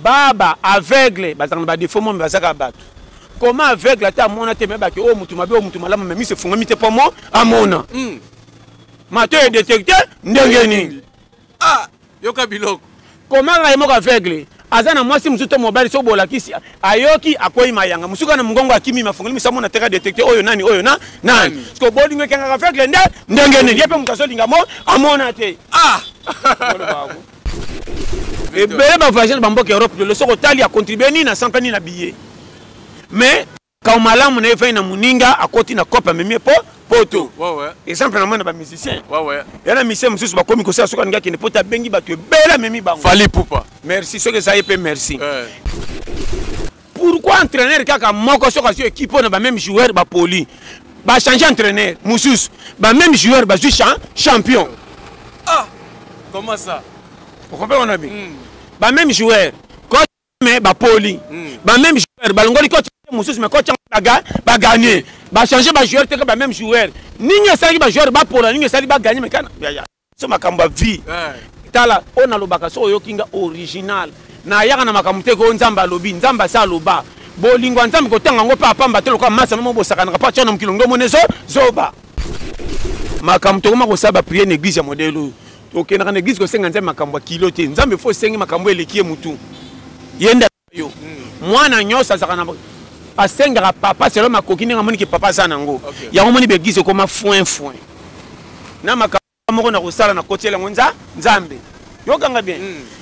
baba aveugle bazana ba défaut mo bazaka bato comment aveugle ata mona te me ba ke o mutu mabe o mutu malama mais se funga mite pomo amona mato est détecté ndengeni yoka biloko comment ngai moko aveugle azana mwasi musuto mobile so bolakisi ayoki akoyi mayanga musuka na mungongo akimi mafunguli misamona teka détecté oyo nani nani parce que bolingo kanga aveugle ndengeni yepe mutaso linga mo amona te et bien ma voyage dans Bamboka Europe le soko tali a contribué ni na 100 ni na billet mais quand malamu na fait na muninga a côté na copa même poto et simple na ba musicien et la musicien mususu ba komi ko sa soka ngaki ne pota bengi ba tu bela memi bango fali poupa merci ce que ça y merci pourquoi entraîneur kaka moko soka sur équipe na ba même joueur ba poli ba changer entraîneur mususu ba même joueur ba jouer champion comment ça vous comprenez on a bien ba même joueur coach mais ba poli ba même joueur ba ngoli coach mususu mais coach ba gagner ba changer ba joueur te ba même joueur ninga sali ba joueur ba pola ninga sali ba gagner mais kana ya so makamba vie tala ona lobaka so yokinga original na yaka na makamute ko nzamba lobi nzamba sa loba bolingo nzambe ko tanga ngo papa mba telo kwa masa mo bosaka na pa chana mkilongo monezo zoba makamto ko mako saba prier na église ya modelo ok na église ko senga nzambe makambo kilo te nzambe fo sengi makambo elekie mutu yenda yo mwana nyosa saka na asenga papa selo makoki ninga moni ke papa sana ngo ya moni be église ko ma foin na makambo moko na kosala na kotela ngonza nzambe yo kanga bien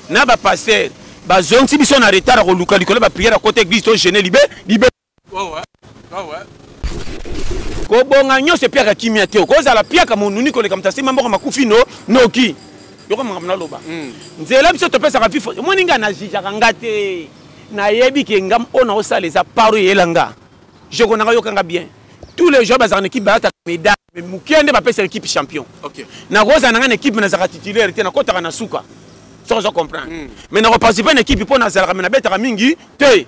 na ba pasteur ba zonti biso na retard ko luka likolo ba prière à côté église to jeune libé ko bonga nyose pia ka kimia te ko za la pia ka monuni ko le kamta sima mboko makufi noki yoko mangam loba nzela biso to pesa ka fifo moninga na jija ngate na yebi ke ngam ona osala za paro yelanga je connais yo kanga bien tous les jours bazana équipe ba ta médaille mais mukende ba pesa équipe champion na goza na équipe na za titulaire te na kota na suka so je comprends mais na participer une équipe pour na za na beta mingi te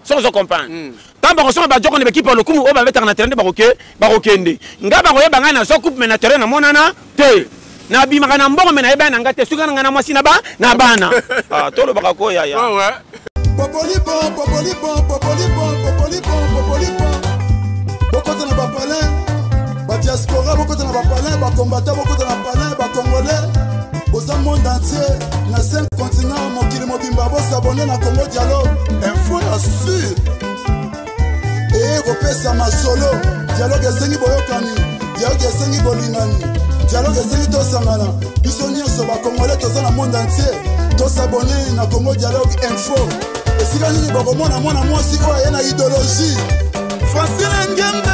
so je comprends tant ba ko ba joko ne équipe lo kumu o ba beta na terrain ba rokende ngaba ko yeba ngana so coupe na terrain na monana te na bi makana mbongo mena yeba na ngate suka na mwasi na ba na bana tolo baka ko ya popoli bon beaucoup de ba palais ba diaspora beaucoup de ba palais ba combattant beaucoup de la palais ba congolais au monde entier na 5 continents mokili mobimba bo s'abonner na Congo Dialogue info ya sûr et repesa ma solo dialogue esengi boyokani dialogue esengi bolingani dialogue esengi to sangana biso nyonso ba congolais toza na monde entier to s'abonner na Congo Dialogue info esika nini bokomona mwana mwasi oyo na idéologie Francine Ngembe.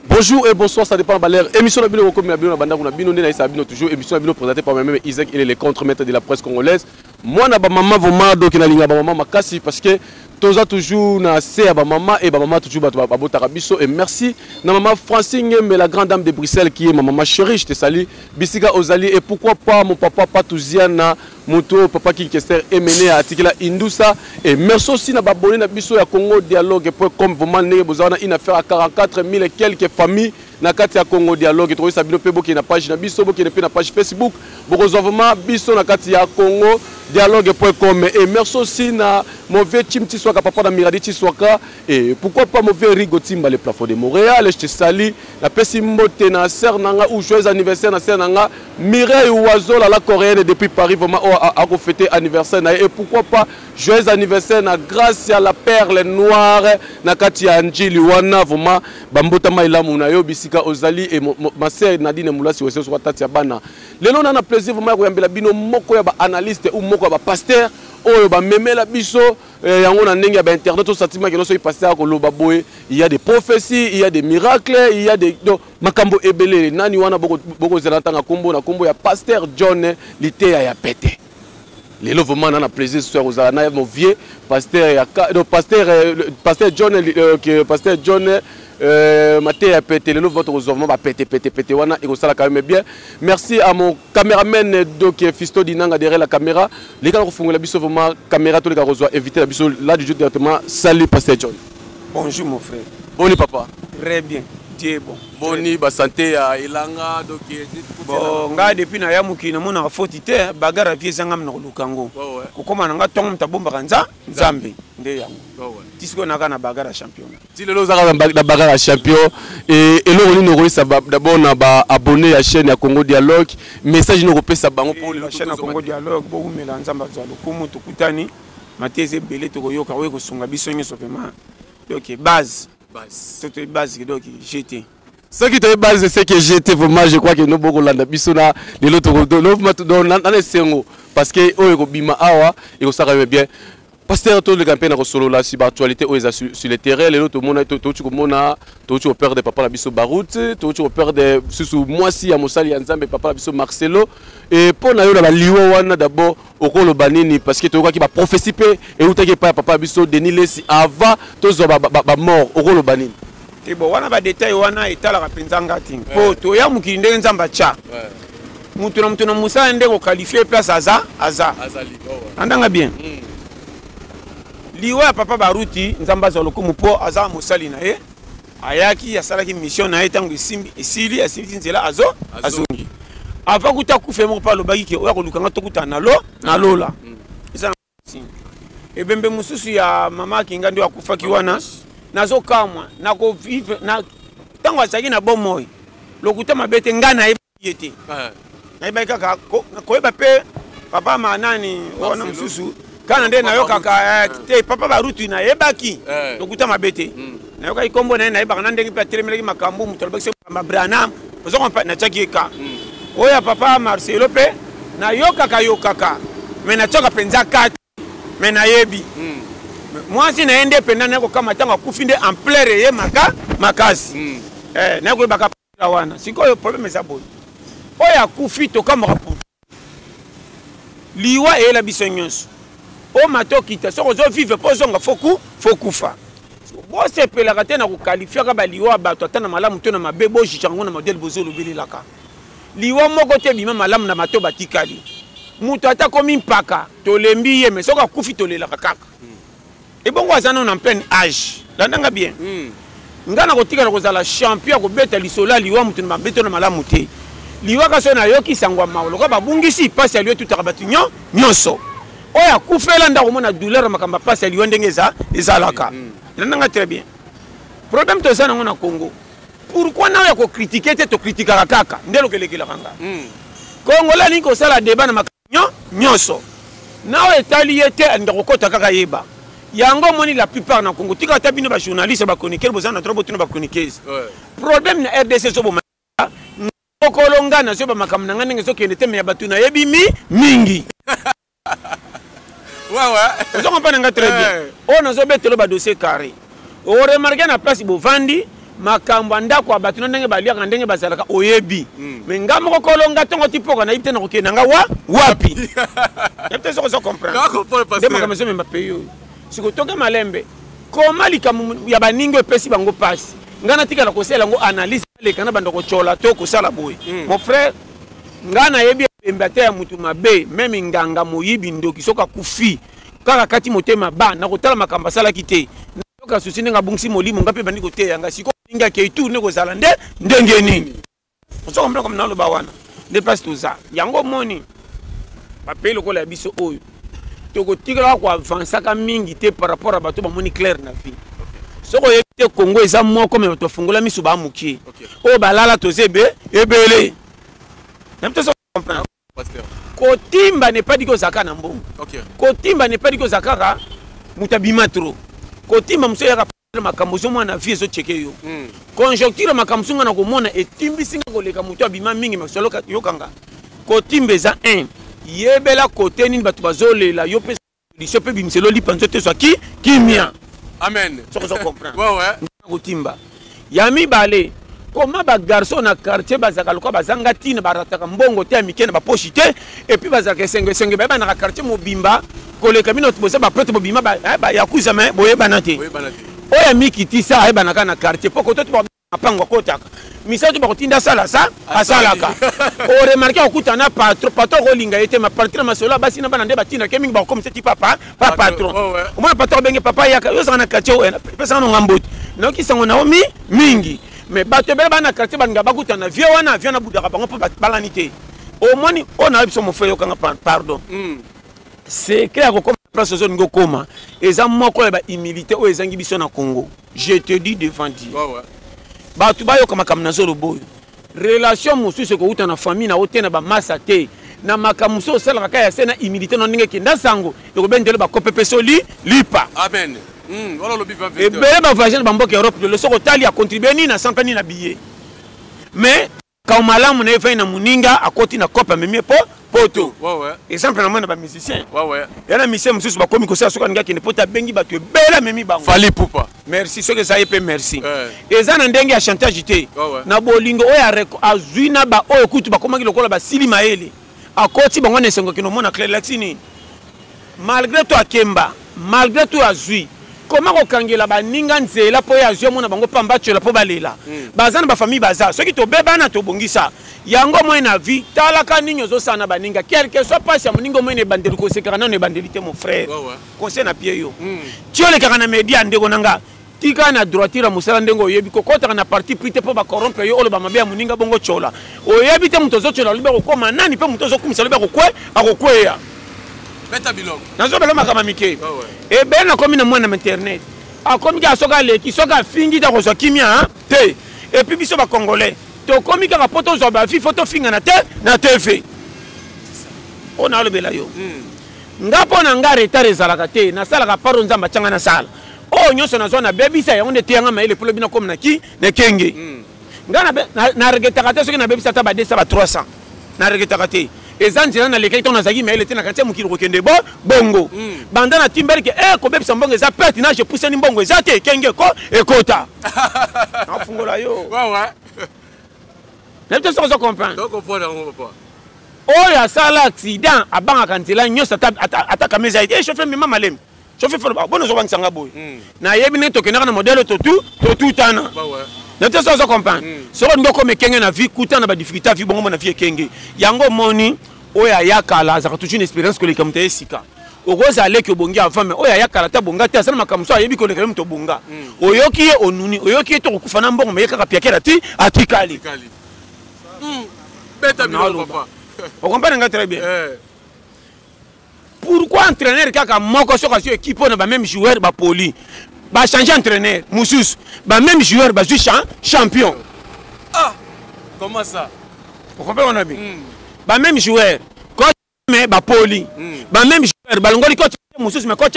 Bonjour et bonsoir, ça dépend de l'air. Émission de Bino comme Bino Banda kuna Bino Nena Sabino toujours émission de Bino présentée par moi-même Isaac, il est le contre-maître de la presse congolaise. Moi na ba maman vraiment donc na linga ba maman makasi parce que toza toujours na se ba maman et ba maman toujours ba botaka biso et merci na maman Francine mais la grande dame de Bruxelles qui est ma maman chérie, je te salue. Bisika Ozali et pourquoi pas mon papa Patouziana Moto papa Kinkester Emene à Tikela Indoussa et merci aussi na babone na biso ya Congo Dialogue.com vraiment né bozana une affaire à 44 000 et quelques familles na kati ya Congo Dialogue trouver ça bino pe boki na page na biso boki na page Facebook bokozovement biso na kati ya Congo Dialogue.com et merci aussi na mauvais Chimti Swaka papa na Miradi Tswaka et pourquoi pas mauvais Rigo Timba le plafond de Montréal je te salue la pesi mbote na sœur nanga ou joyeux anniversaire na sœur nanga Mireille Oiseau la coréenne depuis Paris vraiment a fêté anniversaire na et pourquoi pas joyeux anniversaire na grâce à la perle noire na kati ya Njili wana vraiment bambota mailamu na yo bisika Ozali et ma sœur Nadine Moulasi aussi sur tati ya bana lelo na plaisir vraiment ko yambela bino moko ya ba analyste ou moko ya ba pasteur oyo ba memela biso yango na ndenge ya ba internet au sentiment que no so pasteur ko loba boye il y a des prophéties il y a des miracles il y a des makambo ebele nani wana boko zelantanga kombo na kombo ya pasteur John Liteya ya pete lelo vraiment na plaisir soir aux na mon vieux pasteur pasteur John que pasteur John Maté a pété le votre resolvement va pété wana et ça quand même bien merci à mon caméraman donc Fisto Dinanga derrière la caméra les gars refont la biso vraiment caméra tous les gars reçoit éviter la biso là du jeu directement salut pasteur John. Bonjour mon frère. Bonjour papa. Très bien. tie bon boni ba santé ya elanga donc bon nga depuis na ya mukina mona ka foti te bagara vie sanga mna lukango ko koma nga tongo mtabomba kanza nzambe nde yango tisiko naka na bagara champion ti lelo zaka na bagara champion et eloko nini okoyisa d'abord na ba abonné ya chaîne ya Congo Dialogue message ni kopesa bango pour la chaîne ya Congo Dialogue bo umela nzamba za lokumu tukutani mateze belé to yoka we ko sunga biso nyeso pema donc base c'est base donc GT. Ce qui te base c'est que GT vraiment je crois que nous beaucoup landa biso na les autres dans les sengo parce que o ko bima awa et ko saka bien pasteur tout le campagne na solo là sur actualité o sur le terrain les autres mona to tu ko mona to tu père de papa la biso Baroute to tu père de sous moi si ya mosali ya Nzambe papa la biso Marcelo et pour na yo la liwa wana d'abord au ko lo banini parce que to ko ki ba prophétie pe et ou take pas papa biso Denis Lesi avant to zo ba mort au ko lo banini et bon wana ba détail wana etala ka penzanga ting po to ya mukindi ndenge Nzamba cha mutu na musa ndenge ko qualifier place azali andanga bien liwa papa Baruti Nzamba za lokumu po aza musali na ye ayaki asalaki mission na ye tango esili nzela azongi avant kuta kufe moko pa lobaki ke oya kolukanga tokuta na lola eza ebembe mususu ya mama kinga ndio akufaki wana nazo kamwa na ko vivre na tango azaki na bomoi lokuta mabete ngana yete na ibaka ko eba pe papa manani wana mususu kana nde nayoka ka te papa Baruti na yebaki lokuta mabete nayoka ikombo na yebaka na ndenge pa telemeleki makambo mutolobaki se Branham ozo na chaki ka oya papa Marcelo pe na yokaka me na choka penza kati me na yebi moi si na ende penda na ko kama tanga kufinde en pleure ye makasi na ko baka wana sikoyo problème za boy oya kufi to kama pour liwa e la bisonyos o matokita soko zo vivre pozonga fokufa bo se pelaka te na ko qualifier ka ba liwa ba to tana malamu to na mabebo jichango na modèle bozolo bililaka liwa moko te bima malamu na mato batikali muto ata komi mpaka to lembi ye mais soka kufi to lelaka kaka et bon quoi ça non en plein âge landanga bien ngana ko tika ko zala champion ko beta lisola liwa muto na beto na malamu te liwa ka so na yoki sangwa mawlo ka babungisi passe ya liwa tutaka batunyo nyonso oya kufela nda ko mona douleur makamba passe ya liwa ndenge ezalaka landanga très bien problème to ça na Congo pourquoi na ya ko critiquer te to critiquer kaka ndelo kelekela kanga Congo la ni ko sala débat na makanyo nyonso na etali yete ndako kota kaka yeba yango moni la plupart na Congo tika ta bino ba journaliste ba chroniqueur bozana trop botino ba chroniqueuse problème na RDC so bo kolonga na so ba makamna ngane so kende teme ya batu na yebi mingi ouais on comprend nga très bien on a zo betelo ba dossier carré o remarquer na place bo vandi makambo ndako abatu ndenge baliaka ndenge bazalaka oyebi mais ngamo ko kolonga tongo tipoka na ibite na kokena nga wapi yepte so comprendre de makambo so memba peyo siko toka malembe koma likamu ya baningo epesi bango pasi ngana tika na kosela ngo analyse le kana bando ko chola to ko sala boy mon frère ngana yebi embate ya mutu mabe même nganga moyibi ndoki soka kufi kaka kati motema ba na kotala makamba sala kite ka susi nga bungsi molimo ngape bandi ko te yanga siko inga ke tourner ko sala ndenge nini so comprendre comme na lo ba wana dépasse tout ça yango moni ba pelo ko la biso oyo to ko tigala ko avancer ka mingi te par rapport à bato ba moni clair na vie soko yete Congo eza moko me to fungola misu ba mukie o balala to zebe ebele même to so comprendre kotimba n'est pas dit que zaka na mbongo kotimba n'est pas dit que zaka mutabima trop kotimba mso ya makambo zo mwana vie zo cheke yo conjoncture makambo nga na ko mona etimbisinga ko leka mutu abima mingi masolo yokanga kotimba za 1 yebela kote nini batu bazolela yo pe solution pe bimselo lipanzo te so kimia amen so comprendre ouais kotimba yami bale comment ba garçon na quartier bazaka lokwa bazanga tine barataka mbongo te mikene ba poche te et puis bazaka senge ba na quartier mobimba koleka mino tubosa ba prêtre mobimba ba yakuza me boye banate oya mikiti sa ba na quartier poko to ba pango kotaka misato ba kotinda sala sa asalaka o remarquer okuta na patron ko linga yete ma patron masola basi na bana nde batina ke mingi ba comme petit papa patron o mona patron benge papa yaka yo sana quartier o pesa no ngamboti no kisango na mingi mais bato bela bana quartier banga bakuta na vie wana vie na budaka bango po balanité au moins on a biso mo fait yokanga pardon c'est clair ko place zone ngokoma eza moko ya ba humilité o ezangi biso na Congo je te dis devant Dieu ouais bato ba yokama kamna zolo boyo relation mosusu ko uta na famille na otena ba massa te na makamuso sala ka ya sena humilité no ndenge kinda sango e ko bendele ba kopepeso lipa amen voilà le bif et bele ba voyager ba mboka Europe le soko tali a contribuer ni na sampani na billet mais quand malamu na efai na muninga akoti na kopa memie poto ouais exemple na mona ba musicien ouais yana musicien mususu ba komi ko sa soka nga kine pota bengi ba to bela memi bango fali pupa merci ce que ça ype merci eza na ndenge ya chantage te na bolingo oya azwina ba oyo kutu ba komaki lokola ba sili maele akoti bango na sengo kino mona clair latini malgré toi akemba malgré toi azui comment okangela ba ninga nzela po ya zio mona bango pamba tshela po balela bazana ba famille baza soki to beba na to bongisa yango moye na vie talaka ninyo zo sana ba ninga quelque soit pas ya moningo moye ne bandeli ko sekara na ne bandeli te mon frère conseil na pied yo tiole kaka na media ndeko nanga tika na droitira musala ndengo oyebi kokota na parti prité po ba corrompre yo olo ba mabe ya moninga bongo chola oyebi te muto zo chola libe ko koma nani pe muto zo kumisa libe ko kwe akokwe ya beta biloko nazo bela makama mike e ben na komi na mwana na internet akomi ka soka leki soka fingi ta ko so kimia te et puis biso ba congolais to komi ka poto zo ba fi photo finga na TV on a le bela yo ngapo na ngare retard ezalaka te na sala ka paro nzamba changa na sala o nyoso na zona bebisa ya onde tianga maile polo bina comme na ki na kenge ngana na regretaka te soki na bebisa ta ba 200 ba 300 na regretaka te ezanjela na lekai to na zagi maile te na kantia mukili kokende bongo banda na timber ke ko bebisa mbongo eza perte na je pousse ni mbongo eza te kenge ko ekota na fungola yo ouais na te so comprendre donc comprendre mon papa o ya sala accident abanga kantela nyosa ataka meza et chauffeur mema malem chauffeur fo bono zo bansanga boy na yebi ne to kenaka na modèle to tout tana na te so comprendre so ndoko mekenge na vie kuta na ba difficulté vie bongo na vie kenge yango moni oya yakala za toujours une expérience que les comité esika okoza aleki obongi avant mais oya yakala ta bonga te asana makamso ayebi ko lekele mto bonga oyoki ye onuni oyoki ye to kufa na mbongo meyeka kapiakela ti atikali beta biloko papa on comprend nga très bien pourquoi entraîneur kaka moko soka sur équipe on a même joueur ba poli ba changer entraîneur musus ba même joueur ba jouer champion comment ça on comprend on a bien ba même joueur coach mais ba poli ba même joueur ba longoli coach musus mais coach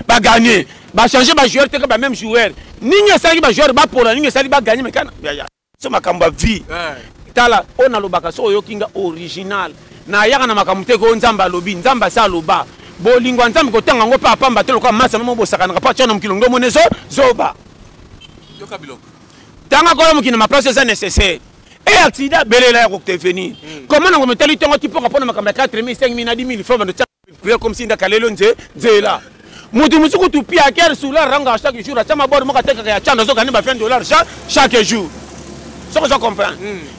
ba gagner ba changer ba joueur te ba même joueur ninyo sali ba joueur ba pola ninyo sali ba gagner mais kana ya so makamba vie tala on a lobaka so yokinga original na yaka na makamute ko nzamba lobi nzamba sa loba bolingo nzambe ko tanga ngo papa mba telo kwa masa no bosaka na pa tshona mkilongo monezo zoba yoka biloko tanga ko mukina ma place c'est nécessaire et accident belela ya ko te venir comment ngo meteli tongo tipo ka pona makamba 4000 5000 na 10000 francs de prière comme si ndakalelo nzela mutu musuku tu pia ker sula ranga chaque jour a chama bord mo ka teka ya chanda zo ka ni ba $20 chaque jour. Ce que je comprends.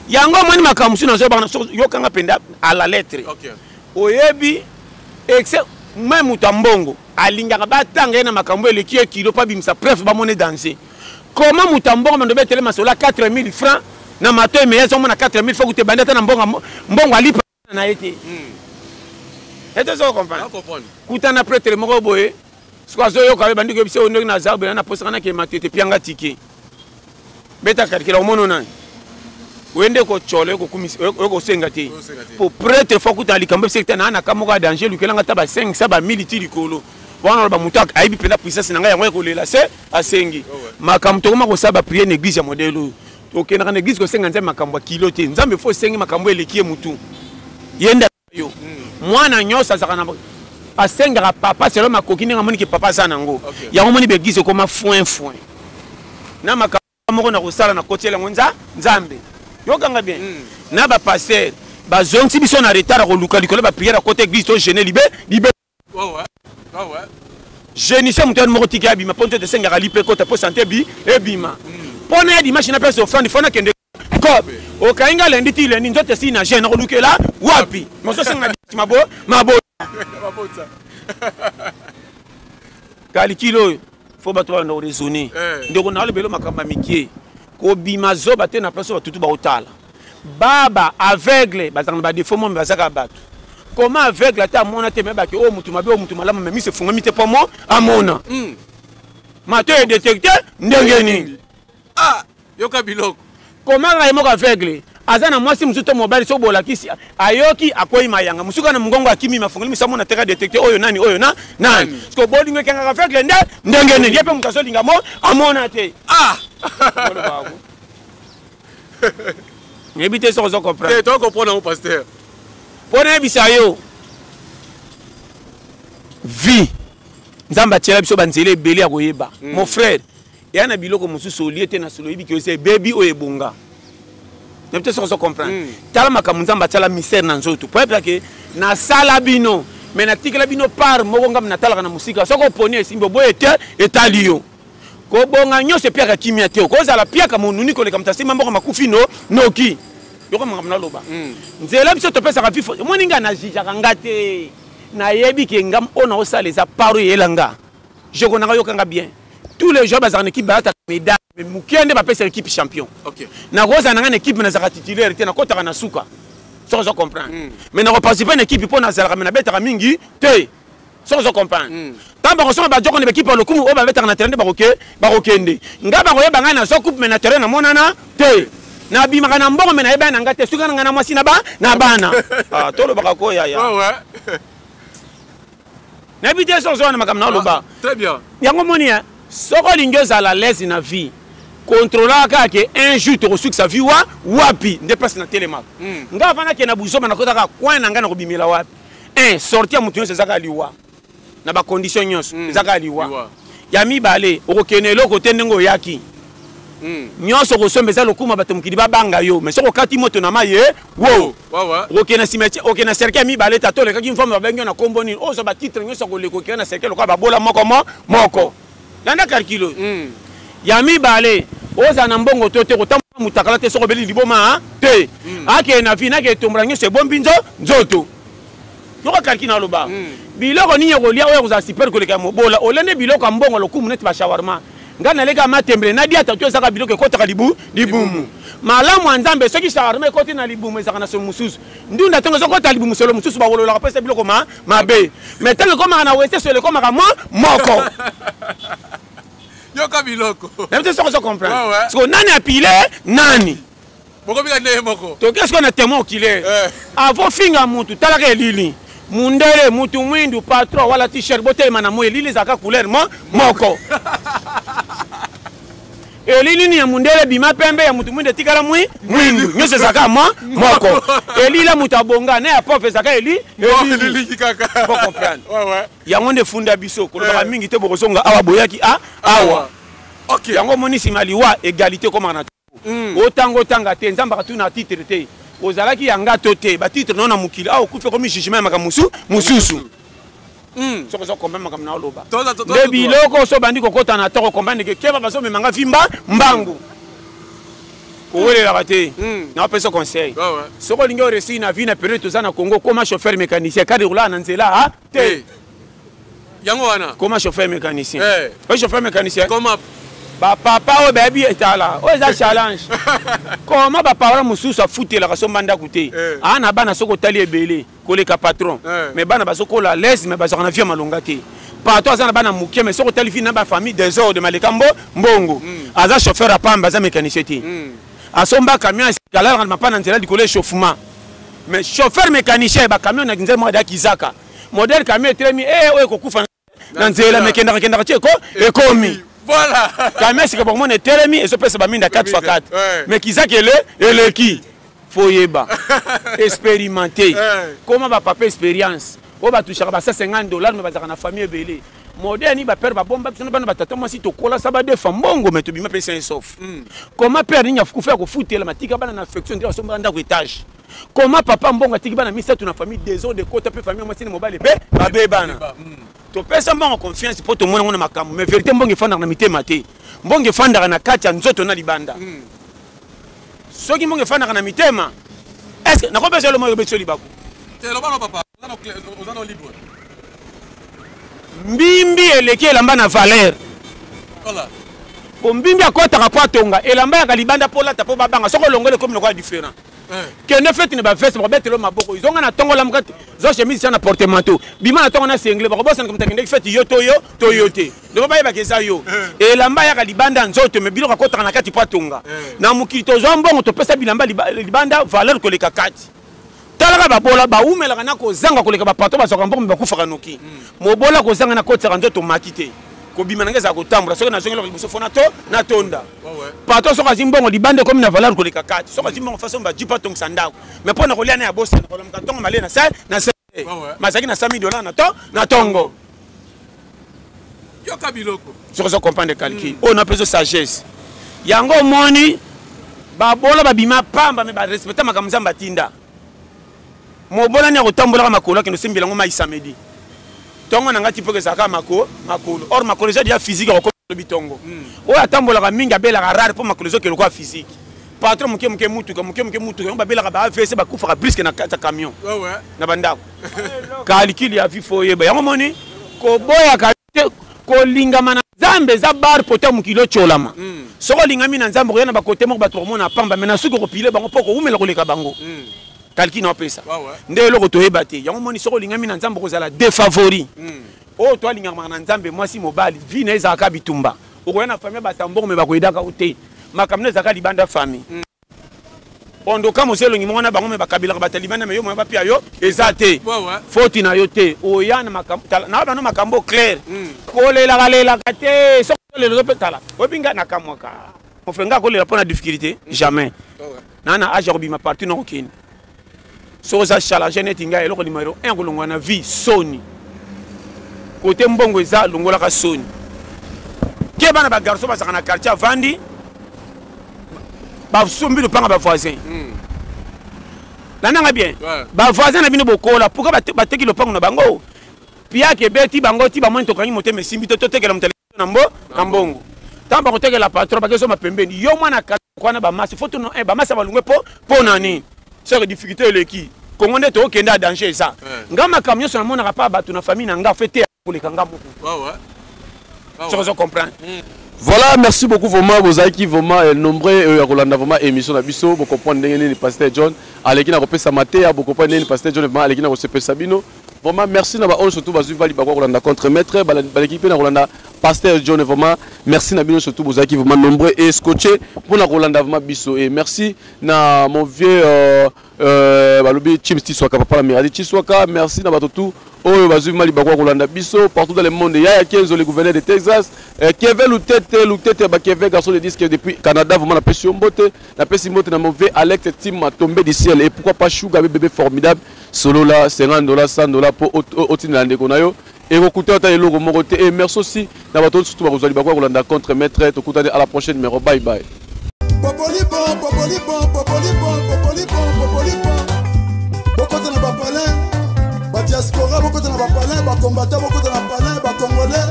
Yango mani makamusu na zo ba yo kanga penda à la lettre. OK. Oyebi exe même mutambongo alingaka batanga na makambo eleki kilo pa bimisa preuve ba monnaie danser. Comment mutambongo mando betele masola 4000 francs na mato mais zo mona 4000 francs te bandata na mbongo alipa na été. Est-ce que vous comprenez? Je comprends. Kutana prêtre moko boye. Squazo yo ka bandiko bise ondo na zabe na posana ke matete pianga tike. Beta karikela omono nani. Wende ko chole ko kumisi ko senga te. Pour prêtre faut kuta likambo sekta na kamoko a danger lukelanga ta ba 500 ba militi likolo. Wana ba mutak aibi pena puissance nanga yango ko lela se asengi. Makamto ko mako saba prier l'église ya modelo. OK na église ko senga nzambe makambo kilo te. Nzambe faut sengi makambo elekie mutu. Yenda yo. Mwana nyosa zakana asenga papa selo makoki ninga moni ke papa sanango. Yango moni be église ko ma foin na makambo moko na kosala na kotiela ngonza nzambe. Yokanga bien. Na ba passer ba zonti biso na retard ko luka likolo ba prière à côté église to jeune libe. Ouais. Jeune c'est mutu moko tika bima ponte de senga lipe ko ta po santé bi e bima. Pona di machine place offrande fona kende ko. O kainga lendi ti lendi nzote si na jeune ko lukela wapi. Mozo senga mabo. Mabota. Kalikilo faut ba to na raisonner. Ndeko na le belo makamba mikie. obima zoba te na place batutu baotala baba aveugle bazana ba défaut mo bazaka bato comment aveugle ata mona te meba ke o mutu mabe o mutu malama mais se fungami te pomo amona mato e détecté ndengeni yoka biloko comment la moko aveugle azana mwasi musuto mobile so bolakisi ayoki akoyi mayanga musuka na mungongo akimi mafungoli misamo na teka détecté oyo nani nani parce que bolingo kanga aveugle ndengeni yepe mutaso lingamo amona te N'habitez sans comprendre. Tu comprends mon pasteur. Pour bisayo. Vie. Nzamba tshela biso banzele belé ya koyeba. Mon frère, ya na biloko mususu oliete na solo yibi ki ose baby oyebonga. N'habitez sans comprendre. Tala makamu nzamba tshela misère na nzoto. Pour être que na sala bino, mais na tikela bino par moko ngam na tala na musika. Soko poni esimbo boyete etaliyo. Ko bonga nyose piaka kimia te ko za la piaka monuni ko le kamta sima mboko makufi noki yoko mangam loba nzela biso to pesa ka fifo moninga na jija ngate na yebi ke ngam ona osala za paro yelanga je connais yoka nga bien tous les jours bazana équipe ba ta médaille mais mukende ba pesa équipe champion OK na goza na ngane équipe na za titulaire te na kota na suka sans comprendre mais na participer une équipe pour na za na beta mingi te sans comprendre tant ba soma ba joko ne équipe le kumu o ba beta na terrain barokende ngaba ko yeba ngana so coupe na terrain na monana te na bima kana mbongo mena yeba na ngate suka ngana mwasi na bana tolo baka ko ya ouais na bité so na makamna loba très bien yango monia soko lingeza la laisse na vie contrôler ka ke un jour to reçu sa vie wapi dépasse na télémark ngava na ke na buzoma na kota ka coin na ngana ko bimela wapi sortir mutu nyonso ezaka liwa na ba condition nyonso ezaka liwa ya mibale okokene eloko te ndenge oyaki nyonso kosomba eza lokuma bato mokili babanga yo mais soko kati moto na maye okokene cimetière okene cercle ya mibale ta tolekaki mfambe babengi yo na kombo nini ozo batitre nyonso koleka okene na cercle lokola babola moko landa calcule ya mibale oza na mbongo to te kotambola mutakala te soko beli liboma te akee na vi nake etombola nyonso ebombi nzoto yoko kalki na loba biloko nini kolia oyo koza super koleka mobola olende biloko mbongo lokumu neti ba shawarma ngana leka matembre na dia tatu ezaka biloko ekotaka libumu malamu nzambe soki shawarma ekoti na libumu ezaka na solo mususu ndunda tongo zokota libumu solo mususu bakololaka pesa biloko mabe mais tango komaka na wese solo komaka moko yoka biloko nabite soko so comprendre parce que nani apile nani boko bika ndeye moko to qu'est-ce qu'on a témoin okile avant finga mutu talaka elili mundele mutu mwindu patron wala t-shirt botelema na moye lili zaka couleur moko elili ni ya mundele bima pembe ya mutu mwindu tikala mwindu nyose zaka moko elila mutu abonga na ya pauvre zaka elili kaka pour comprendre yango nde funda biso koloba mingi te bokosonga awa boyaki awa OK yango monisi maliwa égalité comme na otango tanga te nzamba katuna titre te ozalaki yanga to te ba titre non na mukili a okufe comme jugement maka mususu soko so komba maka na loba de biloko so bandi kokota na toko komba ndeke keba baso memanga vimba mbangu kowelela bate na pesa conseil soko lingo resi na vie na période tozana Congo comme chauffeur mécanicien kadi roula na nzela te yango wana comme chauffeur mécanicien chauffeur mécanicien comment papa o baby etala o eza challenge comment papa mususu afutela ka sombanda kuté ana bana soko tali ebele koleka patron mais bana basoko la laisse mais basaka na vie malonga te patron azana bana mukie mais soko tali fina ba famille des ordres malekambo mbongo aza chauffeur a pamba aza mécanicien te asomba camion escalade na mapana nzela likolo échauffement mais chauffeur mécanicien ba camion na nzela mo da kizaka modèle camion etremi oyo kokufa na nzela mais kendaka cheko ekomi voilà quand même c'est que bon mon est télémi et ce peut se baminda 4x4 mais qui ça que le qui faut yeba expérimenter comment va papa expérience on va toucher ba $150 mais ba na famille belé modèle ni ba père ba bomba biso bana batata moi si to kola ça ba defa mbongo mais to bima pesa un sauf comment père ni ya faire ko foutela matika bana na affection ndio somba ndako étage comment papa mbongo atiki bana misa tu na famille des autres de côté pe famille moi si mobile pe ba be bana to pesa mbongo confiance pour to mona makambo mais vérité mbongo fanda na mitema te mbongo fanda na kati ya nzoto na libanda soki mbongo fanda na mitema est-ce que na ko pesa le mo beso libako te lo bana papa ozano libre mbimbi eleki elamba na valeur voilà ombimbi akotaka po atonga elamba ya kalibanda po lata po babanga soko longole comme lokola différent kende fete ne baveste bakobetelo maboko izonga na tongo lamuka te zo chemise tia na portemanteau bima na tongo na sengle bakobosana komutaka ndeki fete yo to yo te ndeko bayebaka eza yo elamba ya kalibanda nzoto me biloko akotaka na kati po atonga na mokili tozwa mbongo topesa bilamba libanda valeur koleka kati talaka babola baumelaka na kozanga koleka bapato bazwaka mbongo bakufaka noki mobola kozanga na kotisaka nzoto maki te kobima nangeza kotambola soki nazongi eloko liboso fo na tonda pato soki azwi mbongo libanda ekomi na valeur koleka kati soki azwi mbongo faso bajipa atongisa ndako me mpo na kolia na ya bosana kolamuka ntongo male na se mazalaki na $100 na tongo yoka biloko soki ozo comprendre calcul oyo na mpezo sagesse yango omoni babola babima pamba me barespecta makambo nzambe atinda mobola ni akotambolaka makolo akende osembi yango mai samedi tongo na ngati mpoke ezalaka makolo or makolo eza dia physique akokobi tongo oyo atambolaka mingi abelaka rare mpo makolo ezokende kwa physique patron moke mutuka yango babelaka baavc bakufaka briske na kati ya camion na bandako kalikili ya vifo oyeba yango moni koboyaka te kolingama na nzambe eza bar poto mokili otyolama soki olingami na nzambe okoya na bakote moko bato komona pamba me na soki okopile bango mpo koumela koleka bango kalki na opesa nde eloko toyeba te yango moni soki olingami na nzambe okozala defavori oyo toalingaka na nzambe mwasi mobali vi na ezalaka bitumba okoya na famille batambongo me bakoyedaka o te makambo na ezalaka libanda famille ondoka moselongi mongo na bango me bakabilaka batalibanda me yo moya bapia yo eza te foti na yo te oya na makambo na bano makambo clair kolelaka te soki olelo pe tala obinga na kamwaka ofenga kolela mpo na difficulté jamais nana age akobima partout na okende soki oza challenge neti ngai eloko numéro 1 kolongwa na vie soni kote mbongo eza longolaka soni ke bana bagarso bazaka na quartier avandi basombi lopanga bavoisin nananga bien bavoisin na bino bokola pourkui bateki lopango na bango piake ebeti bango ti bamoni tokangi motema esimbi te totekela moto na mbongo ntango bakotekela patron bakezoma pembeni yo mwana kwana bamasi fo tono bamasi balungwe mpo nani soki difficulté eleki kongo nde tookende a danger eza nga makambo nyonso namonaka mpa bato na famille na nga fe te koleka nga moko soki ozo comprendre. Voilà, merci beaucoup vraiment vous avez vraiment nombreux Rolanda vraiment émission na biso vous comprenez ndenge ni pasteur John aleki na kopesa matea vous comprenez ni pasteur John vraiment aleki na kopesa bino vraiment merci na ba on surtout bazui vali ba Rolanda contre maître baleki pe na Rolanda pasteur John vraiment merci na bino surtout vous avez vraiment nombreux et scotché pour na Rolanda vraiment biso et merci na mon vieux balobi Chim Tiswaka papa la miradi Tiswaka merci na bato tout oyo bazui mali bakwa Rolanda biso partout dans le monde ya Kenzo le gouverneur de Texas Kevin Lutete ba Kevin garçon de disque depuis Canada vraiment la pression mbote la pression mbote na mauvais Alex Tim a tombé du ciel et pourquoi pas Sugar bébé formidable solo là $50 $100 pour otina ndeko na yo et écoutez ta logo morote et merci aussi na bato surtout ba kozali bakwa Rolanda contre maître tokutane à la prochaine numéro bye bye popoli bon bokota na bapalin badiaspora bokota na bapalin bakombata bokota na palin bacongolais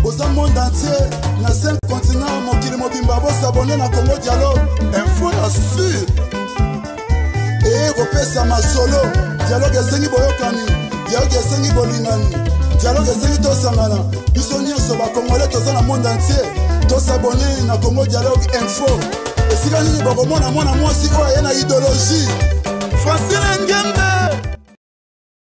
boza monde entier na 5 continents mokili mobimba bosabone na Congo Dialogue info ya sur ekopesa masolo dialogue esengi boyokani dialogue esengi bolingani dialogue esengi tosangana biso nyonso bacongolais toza na monde entier tosabone na Congo Dialogue info esika nini bokomona mwana mwasi oyo aye na idéologie Francine Ngembe